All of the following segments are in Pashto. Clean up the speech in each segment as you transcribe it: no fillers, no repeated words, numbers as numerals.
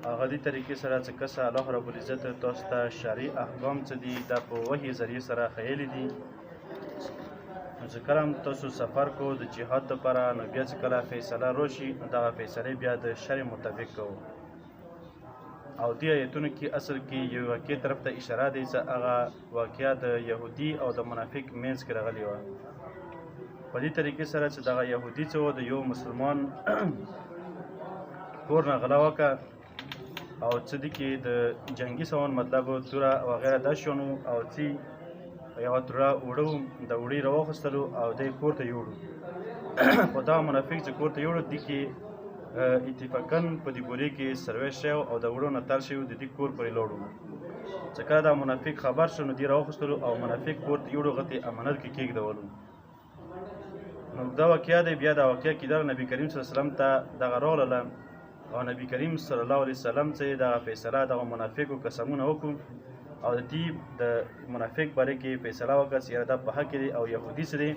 هغه دې طریقې سره چې کسه الله رب العزت تاسو ته شرعي احکام څه دي دا په وحي ذریعې سره ښیلي دي. نو چې کله هم تاسو سفر کو د جهاد دپاره نو بیا چې کله فیصله راشي نو دغه فیصلې بیا د شرع مطابق کوو. او دې ایتونو کې اصل کې یو واقع طرف ته اشاره دی چې هغه واقعه د یهودي او د منافق منځ کې راغلې وه. په دې طریقې سره چې دغه یهودي څه و د یو مسلمان کور نه غلا وکړه او څه دي کې د جنګي سامان مطلب توره وغیره دا شیانو او څه یوه توره اوړه د اوړې راواخیستلو او دی کور ته یوړو. خو دغه منافق چې کور ته یوړو دې کې اتفاقاً په دې بورې کې سرویس شوی او د وړو نه تر شوي د دې کور پورې لاړو. چې کله دا منافق خبر شو نو دې راواخیستلو او منافق کور ته یوړو هغه ته امانت کې کېږدولو. نو دا واقعه دی. بیا دا واقعه کېدل نبي کریم صلی الله علیه وسلم ته دغه راغلله او نبي کریم صلی الله علیه وسلم چې دغه فیصله دغه منافقو قسمونه وکړو او د دې د منافق باره کې فیصله وکړه چې یاره دا په حق کې دی او یهودي څه دی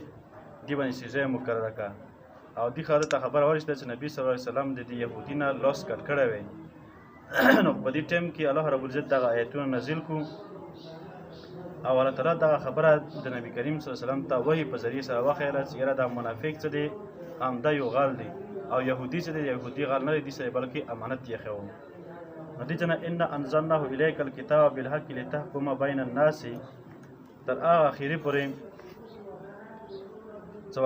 دې باندې سزا یې مقرره کړه. او دې خاطر ته خبره ورسېده چې نبي صلی الله علیه وسلم د دې یهودي نه لاس کټ کړی وی. نو په دې ټایم کې الله رب العزت دغه آیتونه نازل کړو او الله تعالی دغه خبره د نبي کریم صلی الله علیه وسلم ته وحي په ذریعې سره وښیله چې یاره دا منافق څه دی همدا یو غال دی او یهودي څه دی یهودي غال نه دی دې سره بلکې امانت یې ایښی و. نو دې ته نه ان انزلناه الیک الکتاب بالحق لتحکم بین الناس تر هغه اخري پورې چې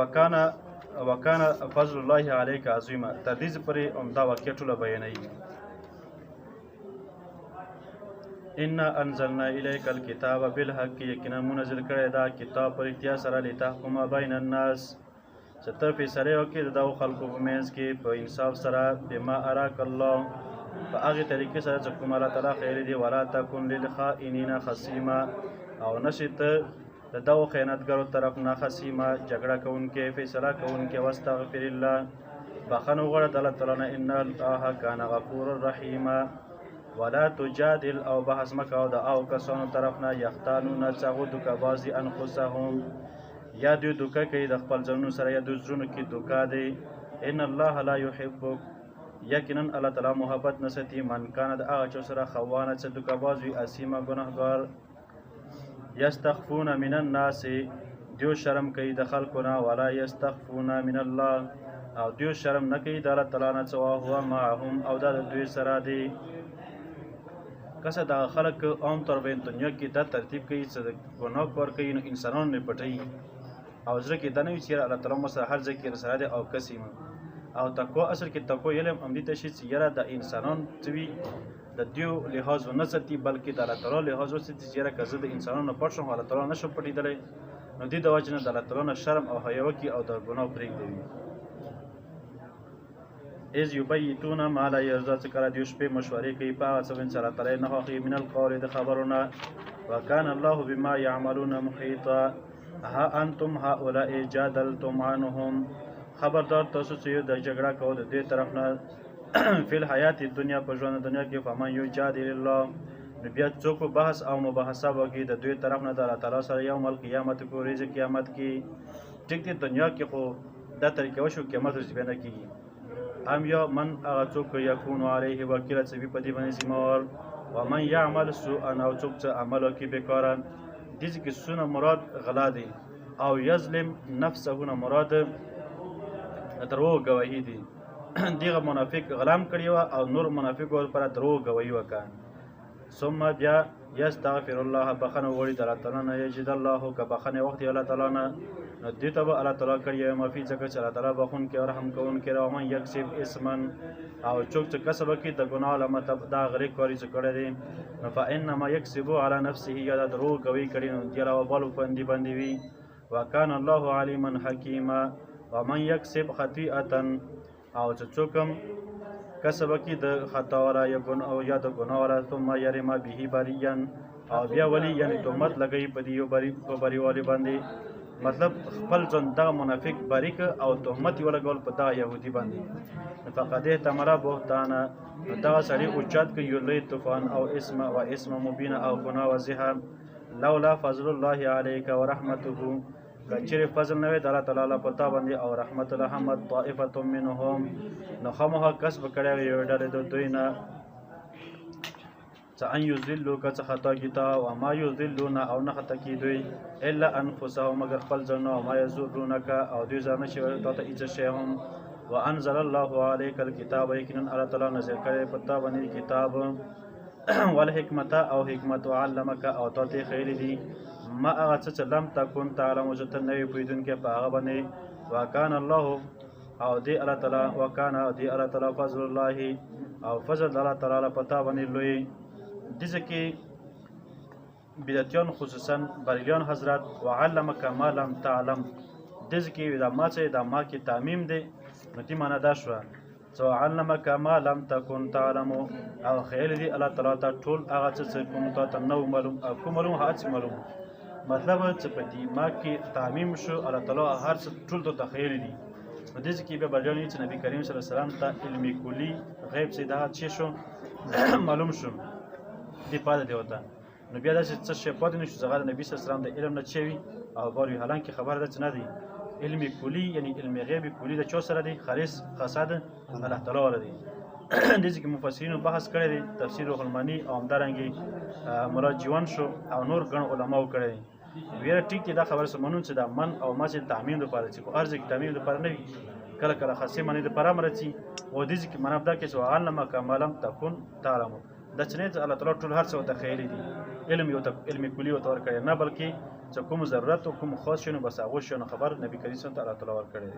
وکانه فضل الله علیک عظیمه تر دې پورې همدا واقعه ټوله بیانوي. ان انزلنا الیک الکتاب بالحق یقینا منزل کړی دا کتاب پر اختیار سره لتحکم بین الناس چې ته فیصلې وکړې د دغو خلکو په منځ کې په انصاف سره بما اراک الله په هغې طریقې سره چې کوم الله تعالی ښیلی دی. ولا تکن للخائنین خصیما او نشې ته د دغو خیانتګرو طرف نه خصیمه جګړه کوونکی فیصله کوونکی. واستغفر الله بخښنه وغواړه د الله تعالی نه ان الله کان غفورا رحیما. ولا تجادل او بحث مه کوه د هغو کسانو طرف نه یختانون چې هغوی دوکهبازي انفسهم یا دوی دوکه کوي د خپل ځانونو سره یا دوی زړونو کې دوکه دی. ان الله لا یحبک یقینا الله تعالی محبت نه ساتي من کان د هغه چا سره خوانه چې دوکهباز وي اسیمه ګنهګار. یستخفون من الناس دیو شرم کوي د خلکو نه ولا یستخفون من الله او دیو شرم نه کوي د الله تعالی نه چې وهو معهم او دا د دوی سره دی. کسه دغه خلک عام طور باندې دنیا کې دا ترتیب کوي چې د ګناه کار کوي نو انسانانو نه پټوي او زړه کې دا نه وي چې الله تعالی مسره هر ځای کې رسره دی او کسي او تقوا اصل کې تقوا علم همدې ته شي چې یاره د انسانان څه وي د دیو لحاظ ونه ساتي بلکې د الله تعالی لحاظ وساتي چې یاره که زه د انسانانو پټ شم الله تعالی نه شم پټېدلی نو دې د وجې نه د الله تعالی نه شرم او حیا وکړي او د ګناه پرېږدوي. اذ یبیتون ما لا یرضی چې کله دوی شپې مشورې کوي په هغه څه باندې چې الله تعالی نه خوښوي من القول د خبرونه. وکان الله بما یعملون محیطا ها انتم هؤلاء جادلتم عنهم خبردار تاسو چې د جګړه کول د دې طرف نه فی الحیات دنیا په ژوند دنیا کې فمن یجادل الله نو بیا څوک بحث او مباحثه وکړي د دوی طرف نه د الله تعالی سره یوم القیامت په ورځ قیامت کې. ټیک دی دنیا کې خو دا طریقه وشو قیامت ورځ بیا نه کېږي. ام یا من هغه څوک یکون علیه وکیله چې وي په دې باندې ذمهوار ومن یعمل سوءا او څوک چې عمل وکړي بېکاره دې کې سونه مراد غلا دی او یظلم نفسه نه مراد دروغ ګواهي دي. دغه منافق غلام کړی وه او نور منافقو لپاره دروغ ګواهي وکړه. ثم بیا یستغفر الله بخښنه وغواړي د الله تعالی نه یجد الله که بخښنې وخت یې الله تعالی نه نو دې ته به الله تعالی کړی وي معافي ځکه چې الله تعالی بخښونکی او رحم کوونکی دی. ومن یکسب اسما او څوک چې کسب وکړي د ګناه له مطلب دا غرې کاري چې کړی دی نو فانما یکسبو علی نفسه یا دا دروغ ګواهي کړي نو دې له وبالو باندې وي. وکان الله علیما حکیما. ومن یکسب خطیئة او چې څوک هم کسب وکړي د خطا والا یا د ګناه والا ثم یرم به بریا او بیا ولی یعنې تهمت لګوي په دې یو په بریوالي باندې مطلب خپل ځان دغه منافق بری که او تهمت یې ولګول په دغه یهودي باندې فقد احتمل بهتانه نو دغه سړي اوچت کړي یو لوی طوفان او اسم مبینه او ګناه واضحه. لولا فضل الله علیک ورحمته که چیرې فضل نه وی د الله تعالی په تا باندې او رحمت لحمد طائفة منهم نو خامخا کسب کړی وي یوه ډلې د دوی نه څه ان یضلوک څه خطا کی تا او ما یضلون او نه خطا کی دوی الا انفسهم مگر خپل ځان او ما یضرونک او دوی ځان شي ته ته اجازه شي هم وانزل الله عليك الكتاب یقینا الله تعالی نازل کړی په تا باندې کتاب والحکمت او حکمت علمک او ته خیر دی ما هغه څه لم تکن تعلم چې ته نه پوهیدونکی په هغه باندې وکانه الله او دی الله تعالی وکانه دی الله تعالی فضل الله او فضل الله تعالی په تا باندې لوی دځ کې بدعتیان خصوصا بریلیان حضرت وعلمک ما لم تعلم دځ کې دا ما چې دا ما کې تعمیم دی نو دې معنا دا شوه څه علمک ما لم تکن تعلم او خیر دی الله تعالی ته ټول هغه څه کوم ته نو معلوم او کوم معلوم هڅ معلوم مطلب چې په دې ما کې تعمیم شو الله تعالی هر څه ټول ته خیر دی په دې کې به بریلیان چې نبی کریم صلی الله علیه وسلم ته علم کلی غیب څه دا څه شو معلوم شو دی پاده دی وته نو بیا دا څه شی پاتې نشو زغه نبی صلی الله علیه وسلم د علم نه چوي او باري حالانکه خبر ده نه دی علم کلی یعنی علم غیب کلی د چا سره دی خالص خاصه ده الله تعالی ور دی د دې کې مفسرین بحث کړی دی تفسیر روح المانی او همدارنګي مراد جوان شو او نور ګڼ علماو کړی ویره ټیک دی دا خبره سمونون چې دا من او ما چې تعمیم لپاره چې کو ارزه تعمیم لپاره نه وي کله کله خاصه معنی لپاره مرچی او د دې کې مناب دا کې چې علم کمالم تكون تعلم د چنه الله تعالی ټول هر څه ته خیلی دی علم یو ته علم کلی او تور کړي نه بلکې چې کوم ضرورت او کوم خاص شنو بس هغه شنو خبر نبی کریم صلی الله علیه وسلم ور کړی